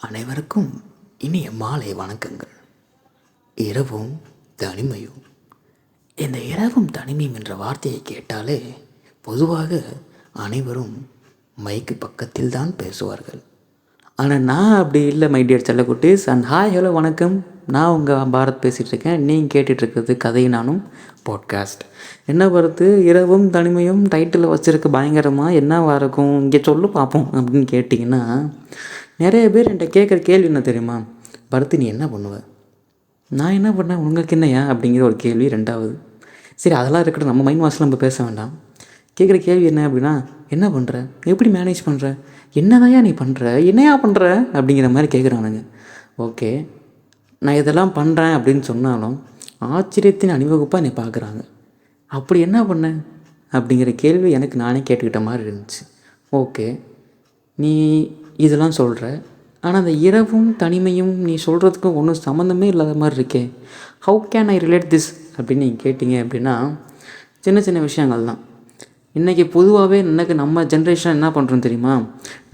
அனைவருக்கும் இனிய மாலை வணக்கங்கள். இரவும் தனிமையும். இந்த இரவும் தனிமையும் என்ற வார்த்தையை கேட்டாலே பொதுவாக அனைவரும் மைக்கு பக்கத்தில் தான் பேசுவார்கள். ஆனால் நான் அப்படி இல்லை மை டியர் செல்லக்குட்டீஸ். அண்ட் ஹாய் ஹலோ வணக்கம். நான் உங்கள் பாரத் பேசிகிட்ருக்கேன். நீங்கள் கேட்டுட்ருக்கிறது கதை நானும் பாட்காஸ்ட். என்ன வருது இரவும் தனிமையும் டைட்டில் வச்சுருக்க பயங்கரமாக என்னவா இருக்கும் இங்கே சொல்லு பார்ப்போம் அப்படின்னு கேட்டிங்கன்னா, நிறைய பேர் என்கிட்ட கேட்குற கேள்வி என்ன தெரியுமா? பரத்து நீ என்ன பண்ணுவ? நான் என்ன பண்ணேன் உங்களுக்கு என்னையா அப்படிங்கிற ஒரு கேள்வி. ரெண்டாவது, சரி அதெல்லாம் இருக்கட்டும், நம்ம மைண்ட் வாஷில் நம்ம பேச வேண்டாம். கேட்குற கேள்வி என்ன அப்படின்னா, என்ன பண்ணுற, எப்படி மேனேஜ் பண்ணுற, என்னதாயா நீ பண்ணுற, என்னையா பண்ணுற அப்படிங்கிற மாதிரி கேட்குறானுங்க. ஓகே, நான் இதெல்லாம் பண்ணுறேன் அப்படின்னு சொன்னாலும் ஆச்சரியத்தின் அணிவகுப்பாக என்னை பார்க்குறாங்க. அப்படி என்ன பண்ணேன் அப்படிங்கிற கேள்வி எனக்கு நானே கேட்டுக்கிட்ட மாதிரி இருந்துச்சு. ஓகே, நீ இதெல்லாம் சொல்கிற, ஆனால் அந்த இரவும் தனிமையும் நீ சொல்கிறதுக்கும் ஒன்றும் சம்மந்தமே இல்லாத மாதிரி இருக்கே. How can I relate this அப்படின்னு நீங்கள் கேட்டிங்க அப்படின்னா, சின்ன சின்ன விஷயங்கள் தான். இன்றைக்கி பொதுவாகவே நம்ம ஜென்ரேஷன் என்ன பண்ணுறோம் தெரியுமா?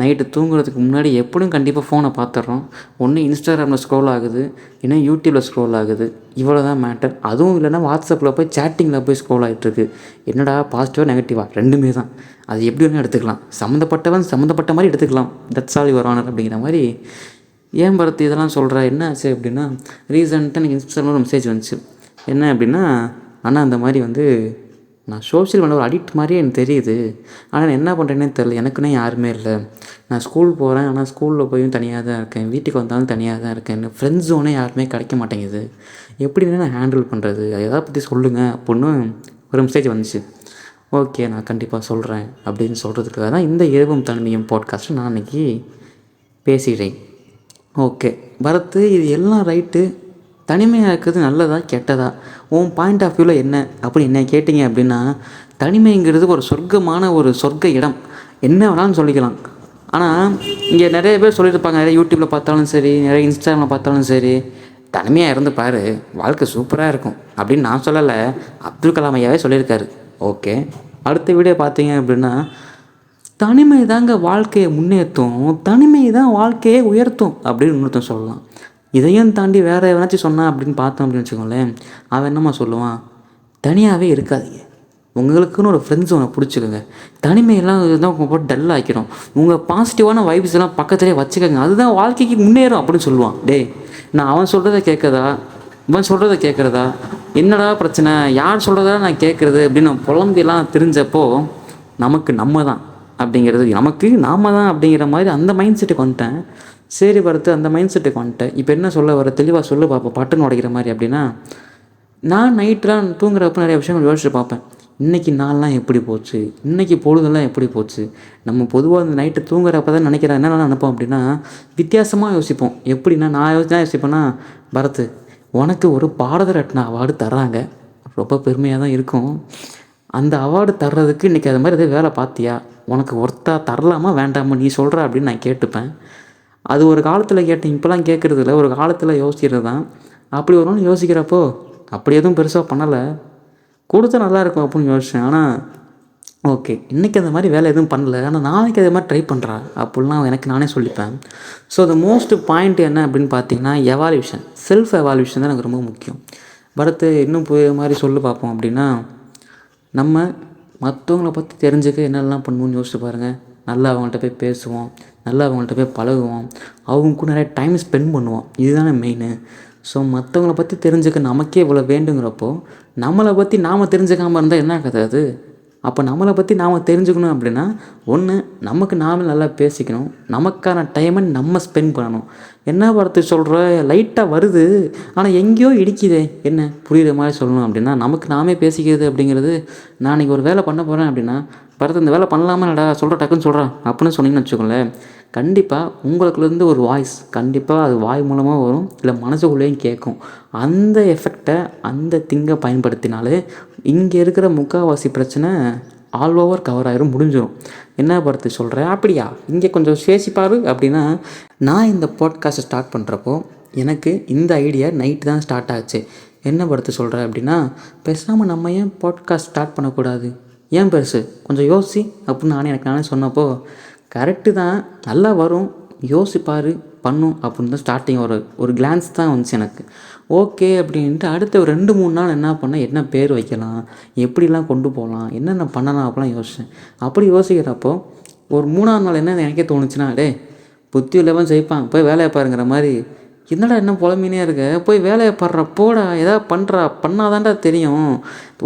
நைட்டு தூங்குறதுக்கு முன்னாடி எப்படியும் கண்டிப்பாக ஃபோனை பார்த்துட்றோம். ஒன்று இன்ஸ்டாகிராமில் ஸ்க்ரோல் ஆகுது, இன்னும் யூடியூப்பில் ஸ்க்ரோல் ஆகுது. இவ்வளோ தான் மேட்டர். அதுவும் இல்லைன்னா வாட்ஸ்அப்பில் போய் சேட்டிங்கில் போய் ஸ்க்ரோல் ஆகிட்டுருக்கு. என்னடா பாசிட்டிவாக நெகட்டிவாக ரெண்டுமே தான். அது எப்படி வேணால் எடுத்துக்கலாம். சம்மந்தப்பட்ட மாதிரி எடுத்துக்கலாம். தட்ஸ் ஆல் யுவர் ஆனர் அப்படிங்கிற மாதிரி. ஏன் பரத்து இதெல்லாம் சொல்கிற, என்ன ஆச்சு அப்படின்னா, ரீசெண்டாக எனக்கு இன்ஸ்டாகிராமில் ஒரு மெசேஜ் வந்துச்சு. என்ன அப்படின்னா, ஆனால் அந்த மாதிரி நான் சோஷியல் மீடியா ஒரு அடிக்ட் மாதிரியே எனக்கு தெரியுது. ஆனால் நான் என்ன பண்ணுறேன்னே தெரில. எனக்குன்னே யாருமே இல்லை. நான் ஸ்கூல் போகிறேன், ஆனால் ஸ்கூலில் போயும் தனியாக தான் இருக்கேன். வீட்டுக்கு வந்தாலும் தனியாக தான் இருக்கேன். ஃப்ரெண்ட்ஸ் ஜோனே யாருமே கிடைக்க மாட்டேங்குது. எப்படின்னு நான் ஹேண்டில் பண்ணுறது, எதை பற்றி சொல்லுங்கள் அப்படின்னு ஒரு மெசேஜ் வந்துச்சு. ஓகே, நான் கண்டிப்பாக சொல்கிறேன் அப்படின்னு சொல்கிறதுக்காக தான் இந்த இரவும் தனிமையும் பாட்காஸ்ட்டை நான் அன்றைக்கி பேசிக்கிறேன். ஓகே பரத்து, இது எல்லாம் ரைட்டு. தனிமையாக இருக்கிறது நல்லதா கெட்டதா, உன் பாயிண்ட் ஆஃப் வியூவில் என்ன அப்படி என்ன கேட்டிங்க அப்படின்னா, தனிமைங்கிறது ஒரு சொர்க்க இடம். என்ன வேணாலும் சொல்லிக்கலாம். ஆனால் இங்கே நிறைய பேர் சொல்லியிருப்பாங்க, நிறைய யூடியூப்பில் பார்த்தாலும் சரி, நிறைய இன்ஸ்டாகிராமில் பார்த்தாலும் சரி, தனிமையாக இருந்து பாரு, வாழ்க்கை சூப்பராக இருக்கும் அப்படின்னு நான் சொல்லலை, அப்துல் கலாம் ஐயாவே சொல்லியிருக்காரு. ஓகே, அடுத்த வீடியோ பார்த்தீங்க அப்படின்னா, தனிமை தாங்க வாழ்க்கையை முன்னேற்றும், தனிமை தான் வாழ்க்கையை உயர்த்தும் அப்படின்னு இன்னொருத்தன் சொல்லலாம். இதையும் தாண்டி வேறு எவனாச்சும் சொன்னான் அப்படின்னு பார்த்தோம் அப்படின்னு வச்சுக்கோங்களேன், அவன் என்னம்மா சொல்லுவான், தனியாகவே இருக்காதீங்க, உங்களுக்குன்னு ஒரு ஃப்ரெண்ட்ஸ் ஒன்று பிடிச்சிக்கோங்க, தனிமையெல்லாம் தான் உங்கள் போட்டு டல்லாக ஆக்கிடும், உங்கள் பாசிட்டிவான வைப்ஸ் எல்லாம் பக்கத்துலேயே வச்சுக்கோங்க, அதுதான் வாழ்க்கைக்கு முன்னேறும் அப்படின்னு சொல்லுவான். நான் அவன் சொல்கிறத கேட்கறதா, இவன் சொல்கிறத கேட்குறதா, என்னடா பிரச்சனை, யார் சொல்கிறதா நான் கேட்குறது அப்படின்னு புலம்பிலாம் தெரிஞ்சப்போ, நமக்கு நம்ம தான் அப்படிங்கிறது, நமக்கு நாம தான் அப்படிங்கிற மாதிரி அந்த மைண்ட் செட்டுக்கு வந்துட்டேன். சரி பரத்து, அந்த மைண்ட் செட்டுக்கு வந்துட்டேன். இப்போ என்ன சொல்ல வர, தெளிவாக சொல்லு பார்ப்போம், பட்டுன்னு உடைக்கிற மாதிரி அப்படின்னா, நான் நைட்லாம் தூங்குறப்போ நிறைய விஷயங்கள் யோசிச்சு பார்ப்பேன். இன்றைக்கி நாள்லாம் எப்படி போச்சு, இன்றைக்கி பொழுதெல்லாம் எப்படி போச்சு. நம்ம பொதுவாக அந்த நைட்டு தூங்குறப்ப தான் நினைக்கிறேன், என்னென்ன நினைப்போம் அப்படின்னா, வித்தியாசமாக யோசிப்போம். எப்படின்னா, நான் யோசிப்பேன்னா, பரத்து உனக்கு ஒரு பாரத ரத்னா அவார்டு தர்றாங்க, ரொம்ப பெருமையாக தான் இருக்கும். அந்த அவார்டு தர்றதுக்கு இன்றைக்கி அது மாதிரி எதாவது வேலை பார்த்தியா, உனக்கு ஒர்த்தாக தரலாமா வேண்டாமா நீ சொல்கிற அப்படின்னு நான் கேட்டுப்பேன். அது ஒரு காலத்தில் கேட்டேன், இப்போலாம் கேட்குறது இல்லை, ஒரு காலத்தில் யோசிக்கிறது தான். அப்படி ஒரு நாள் யோசிக்கிறப்போ அப்படி எதுவும் பெருசாக பண்ணலை, கொடுத்தா நல்லாயிருக்கும் அப்படின்னு யோசித்தேன். ஆனால் ஓகே, இன்றைக்கி அந்த மாதிரி வேலை எதுவும் பண்ணல, ஆனால் நாளைக்கு அதே மாதிரி ட்ரை பண்ணுறேன் அப்படிலாம் எனக்கு நானே சொல்லிப்பேன். ஸோ த மோஸ்ட் பாயிண்ட் என்ன அப்படின்னு பார்த்தீங்கன்னா, எவால்யூஷன், செல்ஃப் எவால்யூஷன் தான் எனக்கு ரொம்ப முக்கியம். பரத்து இன்னும் மாதிரி சொல்லி பார்ப்போம் அப்படின்னா, நம்ம மற்றவங்கள பற்றி தெரிஞ்சுக்க என்னெல்லாம் பண்ணுவோம்னு யோசிச்சு பாருங்கள். நல்லா அவங்கள்ட்ட போய் பேசுவோம், நல்லா அவங்கள்ட்ட போய் பழகுவோம், அவங்க கூட நிறைய டைம் ஸ்பெண்ட் பண்ணுவோம். இதுதானே மெயின். ஸோ மற்றவங்கள பற்றி தெரிஞ்சுக்க நமக்கே இவ்வளோ வேண்டுங்கிறப்போ, நம்மளை பற்றி நாம் தெரிஞ்சுக்காமல் இருந்தால் என்ன கதை அது? அப்போ நம்மளை பற்றி நாம் தெரிஞ்சுக்கணும் அப்படின்னா, ஒன்று நமக்கு நாம நல்லா பேசிக்கணும், நமக்கான டைமை நம்ம ஸ்பெண்ட் பண்ணணும். என்ன படத்து சொல்கிற, லைட்டாக வருது ஆனால் எங்கேயோ இடிக்குதே, என்ன புரியுற மாதிரி சொல்லணும் அப்படின்னா, நமக்கு நாமே பேசிக்கிறது அப்படிங்கிறது. நான் இன்றைக்கி ஒரு வேலை பண்ண போகிறேன் அப்படின்னா, பரத்து இந்த வேலை பண்ணலாமா இல்லடா, சொல்கிற டக்குன்னு சொல்கிறேன் அப்படின்னு சொன்னீங்கன்னு வச்சுக்கோங்களேன், கண்டிப்பாக உங்களுக்குலேருந்து ஒரு வாய்ஸ் கண்டிப்பாக அது வாய் மூலமாக வரும், இல்லை மனசுக்குள்ளேயும் கேட்கும். அந்த எஃபெக்டை, அந்த திங்கை பயன்படுத்தினாலே இங்கே இருக்கிற முக்கால்வாசி பிரச்சனை ஆல் ஓவர் கவர் ஆயிரும், முடிஞ்சிடும். என்ன படுத்து சொல்கிறேன் அப்படியா, இங்கே கொஞ்சம் பேசிப்பாரு அப்படின்னா, நான் இந்த பாட்காஸ்ட்டை ஸ்டார்ட் பண்ணுறப்போ எனக்கு இந்த ஐடியா நைட்டு தான் ஸ்டார்ட் ஆச்சு. என்ன படுத்து சொல்கிறேன் அப்படின்னா, பேசாமல் நம்ம ஏன் பாட்காஸ்ட் ஸ்டார்ட் பண்ணக்கூடாது, ஏன் பெருசு கொஞ்சம் யோசி அப்படின்னு நானே சொன்னப்போ, கரெக்டு தான், நல்லா வரும், யோசிப்பார் பண்ணும் அப்படின்னு தான் ஸ்டார்டிங் ஒரு கிளான்ஸ் தான் வந்துச்சு எனக்கு. ஓகே அப்படின்ட்டு அடுத்த ஒரு 2-3 நாள் என்ன பண்ணேன், என்ன பேர் வைக்கலாம், எப்படிலாம் கொண்டு போகலாம், என்னென்ன பண்ணலாம் அப்படிலாம் யோசித்தேன். அப்படி யோசிக்கிறப்போ ஒரு 3ஆவது நாள் என்ன எனக்கே தோணுச்சுன்னா, டேய் புத்தி உள்ளவன் ஜெயிப்பான், போய் வேலையை பாருங்கிற மாதிரி. என்னடா என்ன புலம்பினே இருக்க, போய் வேலையை பாடுறா, போடா ஏதாவது பண்ணுறா, பண்ணாதான்டா தெரியும்.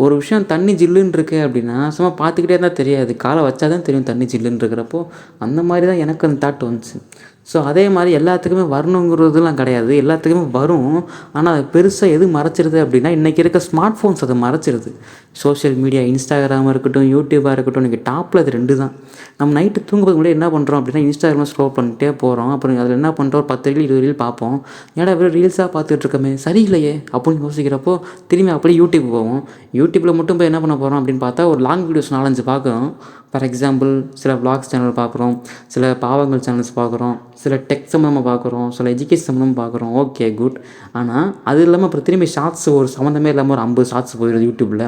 ஒரு விஷயம் தண்ணி ஜில்லுன்னு இருக்கு அப்படின்னா சும்மா பார்த்துக்கிட்டே இருந்தால் தெரியாது, காலை வச்சா தான் தெரியும் தண்ணி ஜில்லுன்னு இருக்கிறப்போ. அந்த மாதிரி தான் எனக்கு அந்த தாட் வந்துச்சு. ஸோ அதே மாதிரி எல்லாத்துக்குமே வரணுங்கிறதுலாம் கிடையாது, எல்லாத்துக்குமே வரும். ஆனால் அது பெருசாக எது மறைச்சிருது அப்படின்னா இன்றைக்கி இருக்க ஸ்மார்ட் ஃபோன்ஸ் அதை மறைச்சிருது. சோஷியல் மீடியா, இன்ஸ்டாகிராமாக இருக்கட்டும், யூடியூபாக இருக்கட்டும், இன்றைக்கி டாப்பில் அது 2 தான். நம்ம நைட்டு தூங்கும்போது முன்னாடி என்ன பண்ணுறோம் அப்படின்னா இன்ஸ்டாகிராம் ஸ்க்ரோல் பண்ணிட்டே போகிறோம். அப்புறம் அதில் என்ன பண்ணுறோம், ஒரு 10 ரீல் 20 ரீல் பார்ப்போம். ஏன்னா வெறும் ரீல்ஸாக பார்த்துட்டு இருக்கமே, சரியில்லையே அப்படின்னு யோசிக்கிறப்போ திரும்பி அப்படியே யூடியூப் போவோம். யூடியூப்பில் மட்டும் போய் என்ன பண்ண போகிறோம் அப்படின்னு பார்த்தா ஒரு லாங் வீடியோஸ் 4-5 பார்க்குறோம். ஃபார் எக்ஸாம்பிள் சில விளாக்ஸ் சேனல் பார்க்குறோம், சில பாவங்கள் சேனல்ஸ் பார்க்குறோம், சில டெக் சம்மந்தமாக பார்க்குறோம், சில எஜுகேஷன் சம்மந்தமாக பார்க்குறோம். Okay good. ஆனால் அது இல்லாமல் அப்புறம் திரும்பி ஷார்ட்ஸ் ஒரு சம்மந்தமே இல்லாமல் ஒரு 50 ஷார்ட்ஸ் போயிடுது யூடியூப்பில்.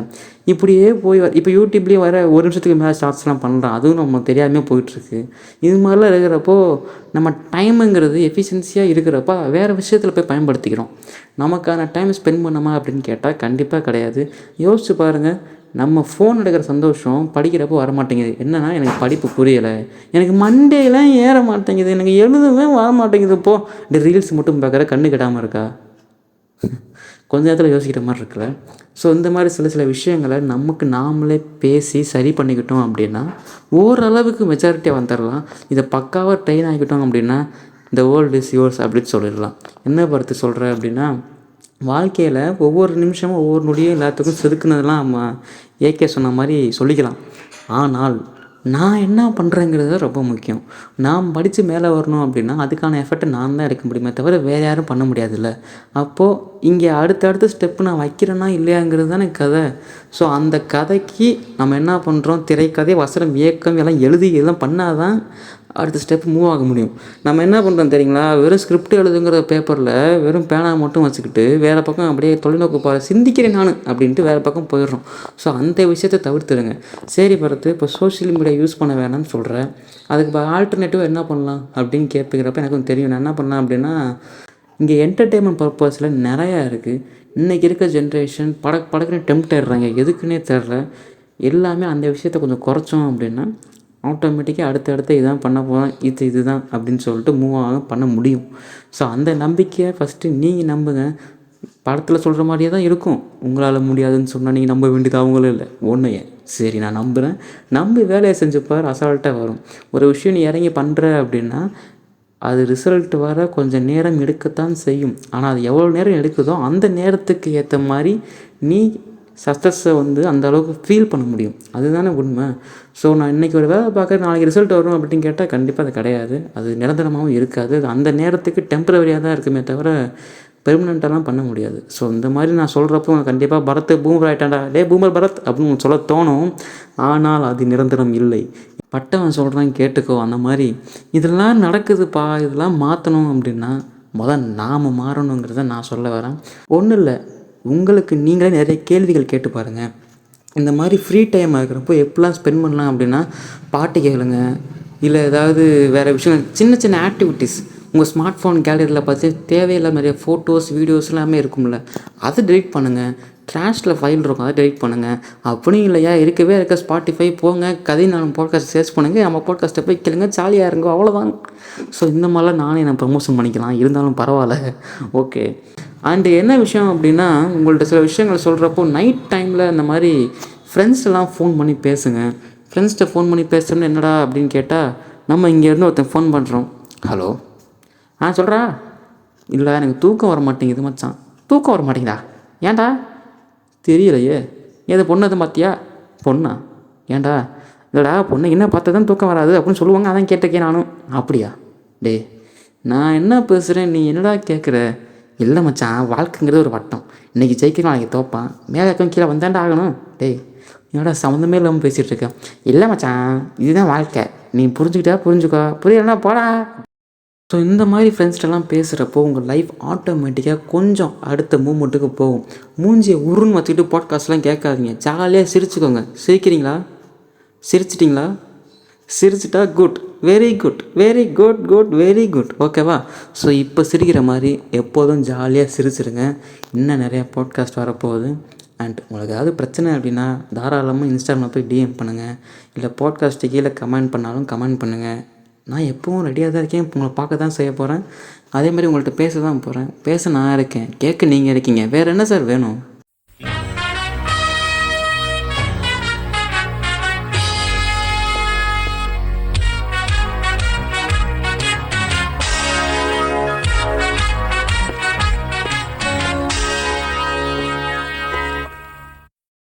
இப்படியே போய் இப்போ யூடியூப்லேயே வர 1 நிமிஷத்துக்கு மேலே ஷார்ட்ஸ்லாம் பண்ணுறோம், அதுவும் நம்ம தெரியாமல் போயிட்டுருக்கு. இது மாதிரிலாம் இருக்கிறப்போ நம்ம டைமுங்கிறது எஃபிஷியன்சியாக இருக்கிறப்போ வேறு விஷயத்தில் போய் பயன்படுத்திக்கிறோம். நமக்கான டைம் ஸ்பெண்ட் பண்ணோமா அப்படின்னு கேட்டால் கண்டிப்பாக கிடையாது. யோசிச்சு பாருங்கள், நம்ம ஃபோன் எடுக்கிற சந்தோஷம் படிக்கிறப்போ வரமாட்டேங்குது. என்னென்னா எனக்கு படிப்பு புரியலை, எனக்கு மண்டேலாம் ஏற மாட்டேங்குது, எனக்கு எழுதவே வர மாட்டேங்குது. இந்த ரீல்ஸ் மட்டும் பார்க்குற கண்ணு கெடாமல் இருக்கா? கொஞ்ச நேரத்தில் யோசிக்கிற மாதிரி இருக்குல்ல. ஸோ இந்த மாதிரி சில விஷயங்களை நமக்கு நாமளே பேசி சரி பண்ணிக்கிட்டோம் அப்படின்னா ஓரளவுக்கு மெஜாரிட்டியாக வந்துடலாம். இதை பக்காவாக ட்ரெயின் ஆகிக்கிட்டோம் அப்படின்னா இந்த வேர்ல்டு இஸ் யுவர்ஸ் அப்படின்னு சொல்லிடலாம். என்ன பொறுத்து சொல்கிறேன் அப்படின்னா, வாழ்க்கையில் ஒவ்வொரு நிமிஷமும் ஒவ்வொரு நொடியும் எல்லாத்துக்கும் செதுக்குனதெல்லாம் நம்ம ஏகே சொன்ன மாதிரி சொல்லிக்கலாம். ஆனால் நான் என்ன பண்ணுறேங்கிறது ரொம்ப முக்கியம். நான் படித்து மேலே வரணும் அப்படின்னா அதுக்கான எஃபர்ட்டை நான் தான் எடுக்க முடியுமே தவிர வேறு யாரும் பண்ண முடியாதுல்ல. அப்போது இங்கே அடுத்த ஸ்டெப்பு நான் வைக்கிறேன்னா இல்லையாங்கிறது தானே கதை. ஸோ அந்த கதைக்கு நம்ம என்ன பண்ணுறோம், திரைக்கதை, வசனம், இயக்கம் எல்லாம் எழுதி எல்லாம் பண்ணால் தான் அடுத்த ஸ்டெப் மூவ் ஆக முடியும். நம்ம என்ன பண்ணுறோம் தெரியுங்களா, வெறும் ஸ்கிரிப்ட் எழுதுங்கிற பேப்பரில் வெறும் பேனா மட்டும் வச்சுக்கிட்டு வேறு பக்கம் அப்படியே தொலைநோக்கு பாரு சிந்திக்கிறேன் நான் அப்படின்ட்டு வேறு பக்கம் போயிடுறோம். ஸோ அந்த விஷயத்தை தவிர்த்துடுங்க. சரி பரத்து, இப்போ சோஷியல் மீடியா யூஸ் பண்ண வேணாம்னு சொல்கிறேன், அதுக்கு ஆல்டர்னேட்டிவாக என்ன பண்ணலாம் அப்படின்னு கேட்பீங்கிறப்ப எனக்கு தெரியும் நான் என்ன பண்ணலாம் அப்படின்னா, இங்கே என்டர்டெயின்மெண்ட் பர்பஸில் நிறையா இருக்குது. இன்றைக்கி இருக்க ஜென்ரேஷன் படக்குன்னு டெம்ப்ட் ஆகிடுறாங்க, எதுக்குன்னே தெரில. எல்லாமே அந்த விஷயத்தை கொஞ்சம் குறைச்சோம் அப்படின்னா ஆட்டோமேட்டிக்காக அடுத்தடுத்து இதான் பண்ண போகிறோம், இதுதான் அப்படின்னு சொல்லிட்டு மூவ் பண்ண முடியும். ஸோ அந்த நம்பிக்கையை ஃபஸ்ட்டு நீங்கள் நம்புங்க. படத்தில் சொல்கிற மாதிரியே தான் இருக்கும். உங்களால் முடியாதுன்னு சொன்னால் நீங்கள் நம்ப வேண்டியது அவங்களும் இல்லை, ஒன்றையே சரி நான் நம்புகிறேன், நம்பி வேலையை செஞ்சுப்பார், அசால்ட்டாக வரும். ஒரு விஷயம் நீ இறங்கி பண்ணுற அப்படின்னா அது ரிசல்ட் வர கொஞ்சம் நேரம் எடுக்கத்தான் செய்யும். ஆனால் அது எவ்வளோ நேரம் எடுக்குதோ அந்த நேரத்துக்கு ஏற்ற மாதிரி நீ சக்ஸஸை அந்த அளவுக்கு ஃபீல் பண்ண முடியும். அதுதானே உண்மை. ஸோ நான் இன்றைக்கி ஒரு வேலை பார்க்குறேன், நாளைக்கு ரிசல்ட் வரும் அப்படின்னு கேட்டால் கண்டிப்பாக அது கிடையாது. அது நிரந்தரமாகவும் இருக்காது. அது அந்த நேரத்துக்கு டெம்பரவரியாக தான் இருக்குமே தவிர பெர்மனெண்ட்டாலாம் பண்ண முடியாது. ஸோ இந்த மாதிரி நான் சொல்கிறப்போ கண்டிப்பாக பரத் பூமர் ஆகிட்டாண்டா, டே பூமர் பரத் அப்படின்னு சொல்ல தோணும். ஆனால் அது நிரந்தரம் இல்லை. பட்டவன் சொல்கிறான் கேட்டுக்கோ. அந்த மாதிரி இதெல்லாம் நடக்குதுப்பா, இதெல்லாம் மாற்றணும் அப்படின்னா நாம் மாறணுங்கிறத நான் சொல்ல வரேன். ஒன்றும் இல்லை, உங்களுக்கு நீங்களே நிறைய கேள்விகள் கேட்டு பாருங்கள். இந்த மாதிரி ஃப்ரீ டைம் இருக்கிறப்போ எப்படிலாம் ஸ்பெண்ட் பண்ணலாம் அப்படின்னா, பாட்டு கேளுங்க, இல்லை ஏதாவது வேறு விஷயம், சின்ன ஆக்டிவிட்டீஸ். உங்கள் ஸ்மார்ட் ஃபோன் கேலரியில் பார்த்து தேவையில்லாம நிறைய ஃபோட்டோஸ் வீடியோஸ் எல்லாமே இருக்கும்ல, அதை டெலிட் பண்ணுங்கள். ட்ராஷில் ஃபைல் இருக்கும், அதை டெலிட் பண்ணுங்கள். அப்படியும் இல்லையா, இருக்க ஸ்பாட்டிஃபை போங்க, கதை நான் பாட்காஸ்ட் சர்ச் பண்ணுங்கள், நம்ம பாட்காஸ்ட்டை போய் கேளுங்க, ஜாலியாக இருங்க, அவ்வளோதான். ஸோ இந்த மாதிரிலாம் நானே நான் ப்ரமோஷன் பண்ணிக்கலாம், இருந்தாலும் பரவாயில்ல. ஓகே. அண்டு என்ன விஷயம் அப்படின்னா, உங்கள்கிட்ட சில விஷயங்கள் சொல்கிறப்போ நைட் டைமில் இந்த மாதிரி ஃப்ரெண்ட்ஸ்லாம் ஃபோன் பண்ணி பேசுங்க. ஃப்ரெண்ட்ஸ்கிட்ட ஃபோன் பண்ணி பேசுகிறோன்னு என்னடா அப்படின்னு கேட்டால், நம்ம இங்கேருந்து ஒருத்தன் ஃபோன் பண்ணுறோம், ஹலோ சொல்கிறா, இல்லை எனக்கு தூக்கம் வர மாட்டேங்குது மச்சான். தூக்கம் வர மாட்டேங்குதா, ஏன்டா? தெரியலையே. ஏதோ பொண்ணு எதுவும் பார்த்தியா? பொண்ணா? ஏன்டா? இல்லைடா பொண்ணு என்ன பார்த்தா தான் தூக்கம் வராது அப்படின்னு சொல்லுவாங்க, அதான் கேட்டிருக்கேன் நானும். அப்படியா? டே நான் என்ன பேசுகிறேன், நீ என்னடா கேட்குற? இல்லை மச்சான், வாழ்க்கைங்கிறது ஒரு வட்டம், இன்றைக்கி ஜெயிக்கணும் நாளைக்கு தோப்பான், மேலே இருக்கும் கீழே வந்தாண்டா ஆகணும். டேய் என்னடா சம்மந்தமே இல்லாமல் பேசிகிட்டு இருக்கேன். இல்லை மச்சான், இதுதான் வாழ்க்கை, நீ புரிஞ்சுக்கிட்டா புரிஞ்சுக்கோ, புரியலன்னா போடா. ஸோ இந்த மாதிரி ஃப்ரெண்ட்ஸ்டெல்லாம் பேசுகிறப்போ உங்கள் லைஃப் ஆட்டோமேட்டிக்காக கொஞ்சம் அடுத்த மூமெண்ட்டுக்கு போகும். மூஞ்சியை உருன்னு வச்சுக்கிட்டு பாட்காஸ்ட்லாம் கேட்காதீங்க, ஜாலியாக சிரிச்சுக்கோங்க. சிரிக்கிறீங்களா? சிரிச்சிட்டிங்களா? சிரிச்சிட்டா good, very good, very good, good, very good, ஓகேவா? ஸோ இப்போ சிரிக்கிற மாதிரி எப்போதும் ஜாலியாக சிரிச்சிருங்க. இன்னும் நிறையா பாட்காஸ்ட் வரப்போகுது. அண்ட் உங்களுக்கு ஏதாவது பிரச்சனை அப்படின்னா தாராளமாக இன்ஸ்டாகிராமில் போய் டிஎம் பண்ணுங்கள், இல்லை பாட்காஸ்ட்டு கீழே கமெண்ட் பண்ணாலும் கமெண்ட் பண்ணுங்கள். நான் எப்பவும் ரெடியாக தான் இருக்கேன். உங்களை பார்க்க தான் செய்ய போகிறேன். அதே மாதிரி உங்கள்கிட்ட பேச தான் போகிறேன். பேச நான் இருக்கேன், கேட்க நீங்கள் இருக்கீங்க. வேறு என்ன சார் வேணும்?